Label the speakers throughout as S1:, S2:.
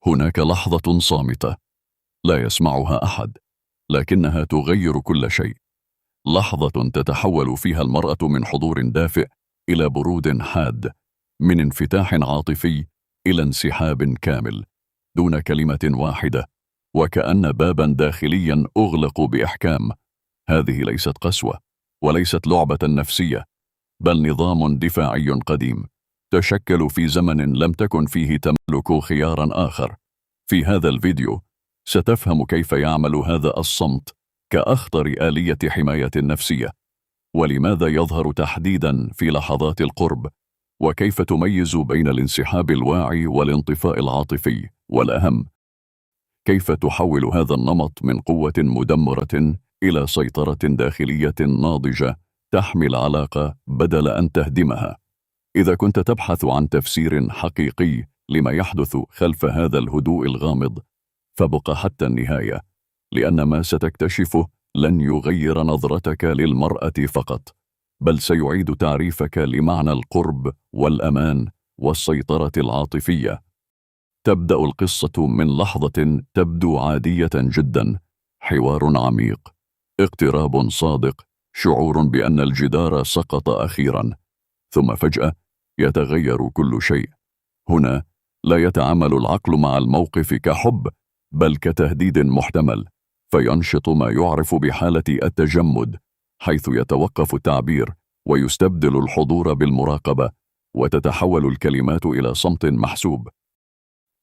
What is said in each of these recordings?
S1: هناك لحظة صامتة لا يسمعها أحد، لكنها تغير كل شيء. لحظة تتحول فيها المرأة من حضور دافئ إلى برود حاد، من انفتاح عاطفي إلى انسحاب كامل، دون كلمة واحدة، وكأن بابا داخليا أغلق بإحكام. هذه ليست قسوة، وليست لعبة نفسية، بل نظام دفاعي قديم تشكل في زمن لم تكن فيه تملك خيارا آخر. في هذا الفيديو ستفهم كيف يعمل هذا الصمت كأخطر آلية حماية نفسية، ولماذا يظهر تحديدا في لحظات القرب، وكيف تميز بين الانسحاب الواعي والانطفاء العاطفي، والأهم كيف تحول هذا النمط من قوة مدمرة إلى سيطرة داخلية ناضجة تحمي العلاقة بدل أن تهدمها. إذا كنت تبحث عن تفسير حقيقي لما يحدث خلف هذا الهدوء الغامض، فابق حتى النهاية، لأن ما ستكتشفه لن يغير نظرتك للمرأة فقط، بل سيعيد تعريفك لمعنى القرب والأمان والسيطرة العاطفية. تبدأ القصة من لحظة تبدو عادية جدا، حوار عميق، اقتراب صادق، شعور بأن الجدار سقط أخيرا، ثم فجأة يتغير كل شيء. هنا لا يتعامل العقل مع الموقف كحب، بل كتهديد محتمل، فينشط ما يعرف بحالة التجمد، حيث يتوقف التعبير ويستبدل الحضور بالمراقبة، وتتحول الكلمات إلى صمت محسوب.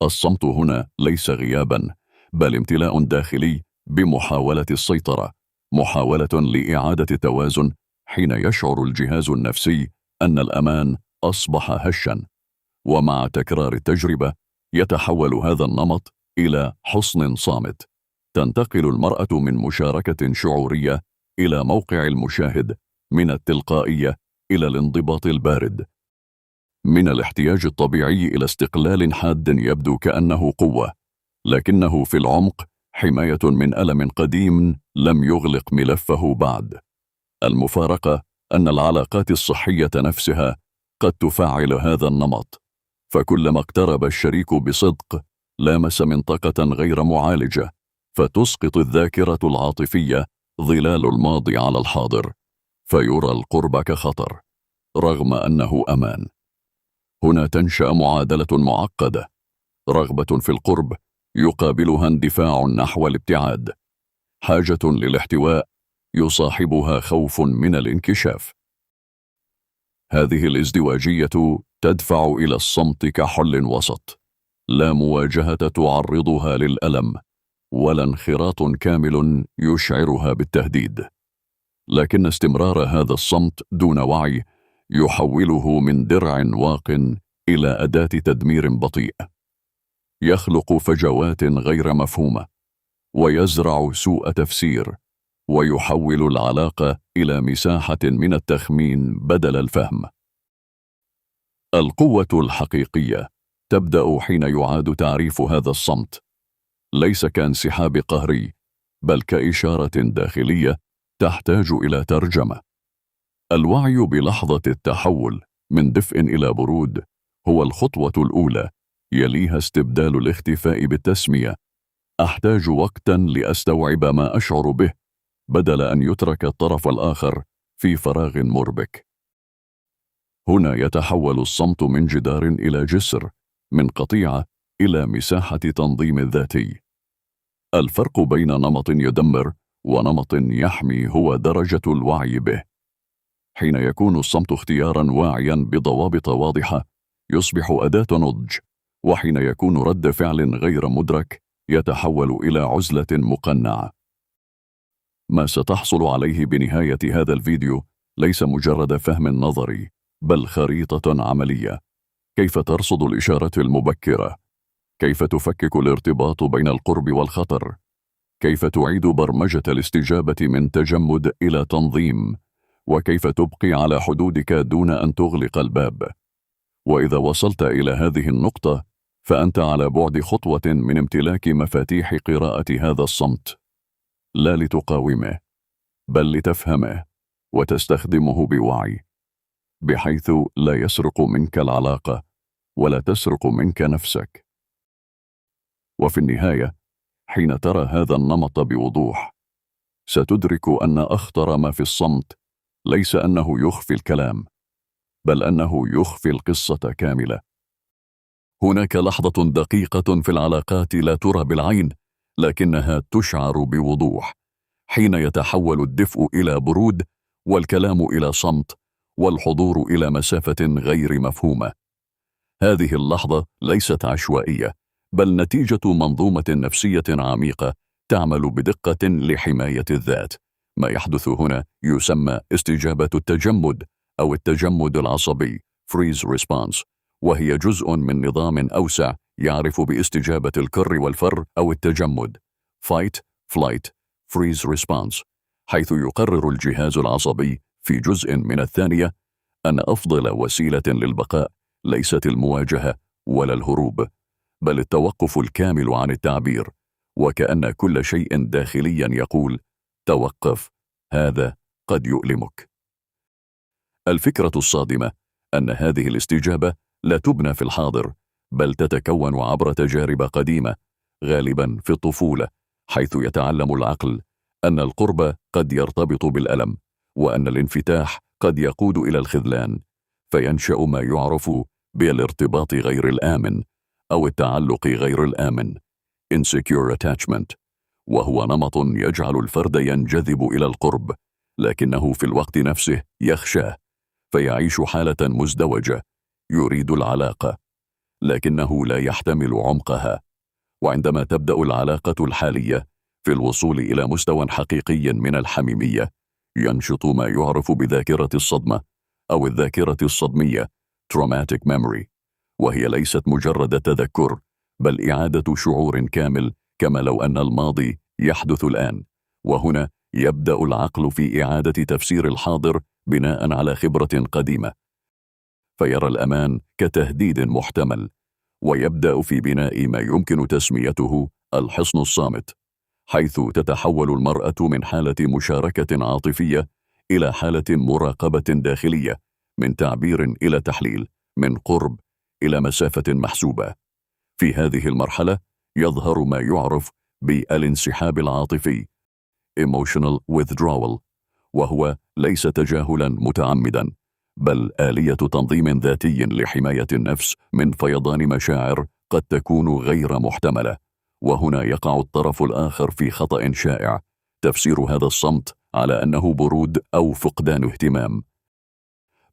S1: الصمت هنا ليس غيابا، بل امتلاء داخلي بمحاولة السيطرة، محاولة لإعادة التوازن حين يشعر الجهاز النفسي أن الأمان أصبح هشا. ومع تكرار التجربة يتحول هذا النمط إلى حصن صامت. تنتقل المرأة من مشاركة شعورية إلى موقع المشاهد، من التلقائية إلى الانضباط البارد، من الاحتياج الطبيعي إلى استقلال حاد يبدو كأنه قوة، لكنه في العمق حماية من ألم قديم لم يغلق ملفه بعد. المفارقة أن العلاقات الصحية نفسها قد تفعل هذا النمط، فكلما اقترب الشريك بصدق لامس منطقة غير معالجة، فتسقط الذاكرة العاطفية ظلال الماضي على الحاضر، فيرى القرب كخطر رغم أنه أمان. هنا تنشأ معادلة معقدة، رغبة في القرب يقابلها اندفاع نحو الابتعاد، حاجة للاحتواء يصاحبها خوف من الانكشاف. هذه الازدواجية تدفع إلى الصمت كحل وسط، لا مواجهة تعرضها للألم، ولا انخراط كامل يشعرها بالتهديد، لكن استمرار هذا الصمت دون وعي يحوله من درع واق إلى أداة تدمير بطيء، يخلق فجوات غير مفهومة، ويزرع سوء تفسير، ويحول العلاقة إلى مساحة من التخمين بدل الفهم. القوة الحقيقية تبدأ حين يعاد تعريف هذا الصمت، ليس كانسحاب قهري، بل كإشارة داخلية تحتاج إلى ترجمة. الوعي بلحظة التحول من دفء إلى برود هو الخطوة الأولى، يليها استبدال الاختفاء بالتسمية. أحتاج وقتا لأستوعب ما أشعر به، بدل أن يترك الطرف الآخر في فراغ مربك. هنا يتحول الصمت من جدار إلى جسر، من قطيعة إلى مساحة تنظيم ذاتي. الفرق بين نمط يدمر ونمط يحمي هو درجة الوعي به. حين يكون الصمت اختيارا واعيا بضوابط واضحة يصبح أداة نضج، وحين يكون رد فعل غير مدرك يتحول إلى عزلة مقنعة. ما ستحصل عليه بنهاية هذا الفيديو ليس مجرد فهم نظري، بل خريطة عملية. كيف ترصد الإشارة المبكرة، كيف تفكك الارتباط بين القرب والخطر، كيف تعيد برمجة الاستجابة من تجمد إلى تنظيم، وكيف تبقي على حدودك دون أن تغلق الباب. وإذا وصلت إلى هذه النقطة فأنت على بعد خطوة من امتلاك مفاتيح قراءة هذا الصمت، لا لتقاومه، بل لتفهمه وتستخدمه بوعي، بحيث لا يسرق منك العلاقة ولا تسرق منك نفسك. وفي النهاية، حين ترى هذا النمط بوضوح، ستدرك أن أخطر ما في الصمت ليس أنه يخفي الكلام، بل أنه يخفي القصة كاملة. هناك لحظة دقيقة في العلاقات لا ترى بالعين، لكنها تشعر بوضوح، حين يتحول الدفء إلى برود، والكلام إلى صمت، والحضور إلى مسافة غير مفهومة. هذه اللحظة ليست عشوائية، بل نتيجة منظومة نفسية عميقة تعمل بدقة لحماية الذات. ما يحدث هنا يسمى استجابة التجمد أو التجمد العصبي freeze response، وهي جزء من نظام أوسع يعرف باستجابة الكر والفر أو التجمد fight, flight, freeze response، حيث يقرر الجهاز العصبي في جزء من الثانية أن أفضل وسيلة للبقاء ليست المواجهة ولا الهروب، بل التوقف الكامل عن التعبير، وكأن كل شيء داخليا يقول: توقف، هذا قد يؤلمك. الفكرة الصادمة أن هذه الاستجابة لا تبنى في الحاضر، بل تتكون عبر تجارب قديمة، غالبا في الطفولة، حيث يتعلم العقل أن القرب قد يرتبط بالألم، وأن الانفتاح قد يقود إلى الخذلان، فينشأ ما يعرف بالارتباط غير الآمن أو التعلق غير الآمن insecure attachment، وهو نمط يجعل الفرد ينجذب إلى القرب، لكنه في الوقت نفسه يخشاه، فيعيش حالة مزدوجة، يريد العلاقة لكنه لا يحتمل عمقها. وعندما تبدأ العلاقة الحالية في الوصول إلى مستوى حقيقي من الحميمية، ينشط ما يعرف بذاكرة الصدمة أو الذاكرة الصدمية traumatic memory، وهي ليست مجرد تذكر، بل إعادة شعور كامل، كما لو أن الماضي يحدث الآن. وهنا يبدأ العقل في إعادة تفسير الحاضر بناء على خبرة قديمة، فيرى الأمان كتهديد محتمل، ويبدأ في بناء ما يمكن تسميته الحصن الصامت، حيث تتحول المرأة من حالة مشاركة عاطفية إلى حالة مراقبة داخلية، من تعبير إلى تحليل، من قرب إلى مسافة محسوبة. في هذه المرحلة يظهر ما يعرف بالانسحاب العاطفي emotional withdrawal، وهو ليس تجاهلا متعمدا، بل آلية تنظيم ذاتي لحماية النفس من فيضان مشاعر قد تكون غير محتملة. وهنا يقع الطرف الآخر في خطأ شائع، تفسير هذا الصمت على أنه برود أو فقدان اهتمام،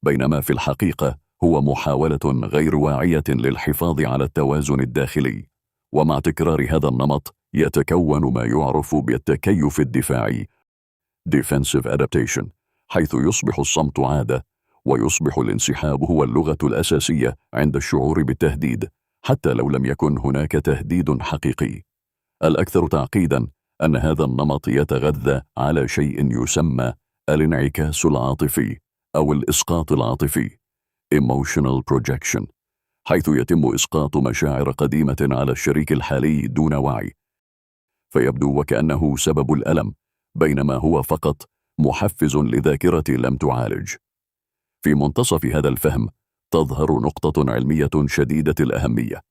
S1: بينما في الحقيقة هو محاولة غير واعية للحفاظ على التوازن الداخلي. ومع تكرار هذا النمط يتكون ما يعرف بالتكيف الدفاعي defensive adaptation، حيث يصبح الصمت عادة، ويصبح الانسحاب هو اللغة الأساسية عند الشعور بالتهديد، حتى لو لم يكن هناك تهديد حقيقي. الأكثر تعقيدا أن هذا النمط يتغذى على شيء يسمى الانعكاس العاطفي أو الإسقاط العاطفي emotional projection، حيث يتم إسقاط مشاعر قديمة على الشريك الحالي دون وعي، فيبدو وكأنه سبب الألم، بينما هو فقط محفز لذاكرة لم تعالج. في منتصف هذا الفهم تظهر نقطة علمية شديدة الأهمية،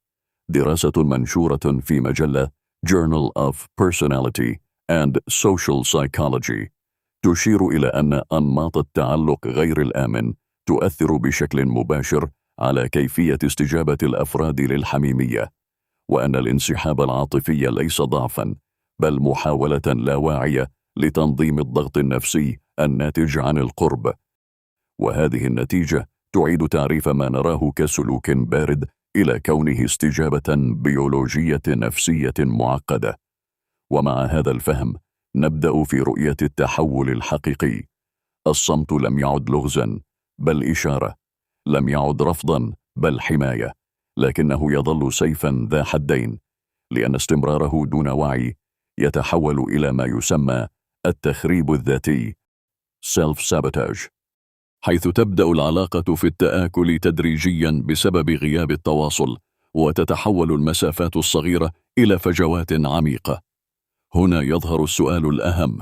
S1: دراسة منشورة في مجلة Journal of Personality and Social Psychology تشير إلى أن أنماط التعلق غير الآمن تؤثر بشكل مباشر على كيفية استجابة الأفراد للحميمية، وأن الانسحاب العاطفي ليس ضعفاً، بل محاولة لا واعية لتنظيم الضغط النفسي الناتج عن القرب. وهذه النتيجة تعيد تعريف ما نراه كسلوك بارد إلى كونه استجابة بيولوجية نفسية معقدة. ومع هذا الفهم نبدأ في رؤية التحول الحقيقي. الصمت لم يعد لغزاً، بل إشارة، لم يعد رفضاً، بل حماية، لكنه يظل سيفاً ذا حدين، لأن استمراره دون وعي يتحول إلى ما يسمى التخريب الذاتي self-sabotage، حيث تبدأ العلاقة في التآكل تدريجياً بسبب غياب التواصل، وتتحول المسافات الصغيرة إلى فجوات عميقة. هنا يظهر السؤال الأهم: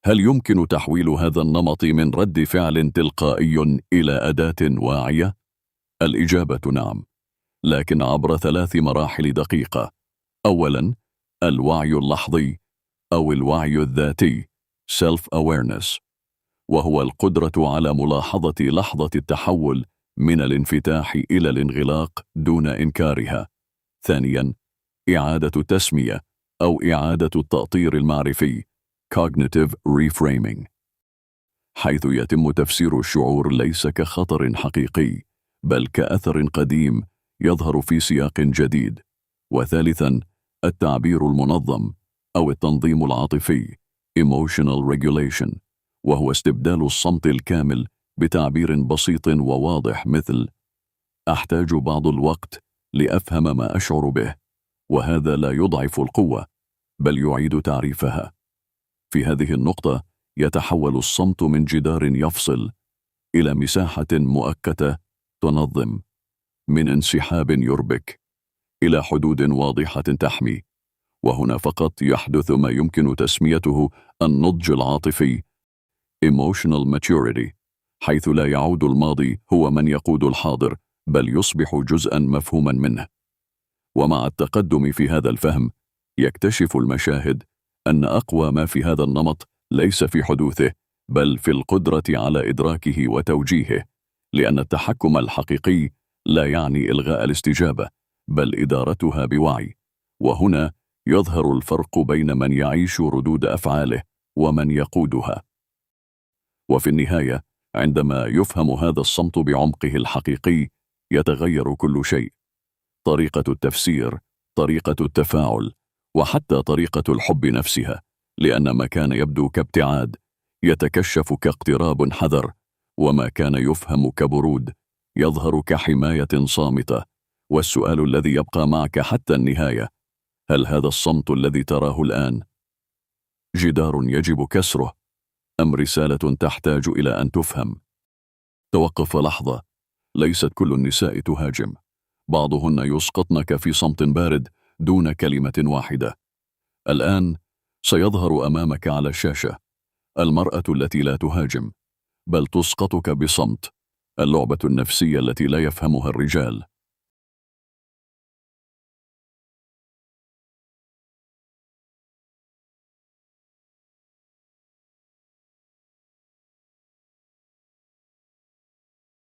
S1: هل يمكن تحويل هذا النمط من رد فعل تلقائي إلى أداة واعية؟ الإجابة نعم، لكن عبر 3 مراحل دقيقة. أولاً، الوعي اللحظي أو الوعي الذاتي self-awareness، وهو القدرة على ملاحظة لحظة التحول من الانفتاح إلى الانغلاق دون إنكارها. ثانياً، إعادة التسمية أو إعادة التأطير المعرفي cognitive reframing، حيث يتم تفسير الشعور ليس كخطر حقيقي بل كأثر قديم يظهر في سياق جديد. وثالثاً، التعبير المنظم أو التنظيم العاطفي emotional regulation، وهو استبدال الصمت الكامل بتعبير بسيط وواضح مثل أحتاج بعض الوقت لأفهم ما أشعر به، وهذا لا يضعف القوة بل يعيد تعريفها. في هذه النقطة يتحول الصمت من جدار يفصل إلى مساحة مؤقتة تنظم، من انسحاب يربك إلى حدود واضحة تحمي. وهنا فقط يحدث ما يمكن تسميته النضج العاطفي emotional maturity، حيث لا يعود الماضي هو من يقود الحاضر بل يصبح جزءاً مفهوماً منه. ومع التقدم في هذا الفهم يكتشف المشاهد أن أقوى ما في هذا النمط ليس في حدوثه بل في القدرة على إدراكه وتوجيهه، لأن التحكم الحقيقي لا يعني إلغاء الاستجابة بل إدارتها بوعي. وهنا يظهر الفرق بين من يعيش ردود أفعاله ومن يقودها. وفي النهاية، عندما يفهم هذا الصمت بعمقه الحقيقي يتغير كل شيء: طريقة التفسير، طريقة التفاعل، وحتى طريقة الحب نفسها، لأن ما كان يبدو كابتعاد يتكشف كاقتراب حذر، وما كان يفهم كبرود يظهر كحماية صامتة. والسؤال الذي يبقى معك حتى النهاية: هل هذا الصمت الذي تراه الآن جدار يجب كسره أم رسالة تحتاج إلى أن تفهم؟ توقف لحظة، ليست كل النساء تهاجم، بعضهن يسقطنك في صمت بارد دون كلمة واحدة. الآن سيظهر أمامك على الشاشة المرأة التي لا تهاجم بل تسقطك بصمت، اللعبة النفسية التي لا يفهمها الرجال.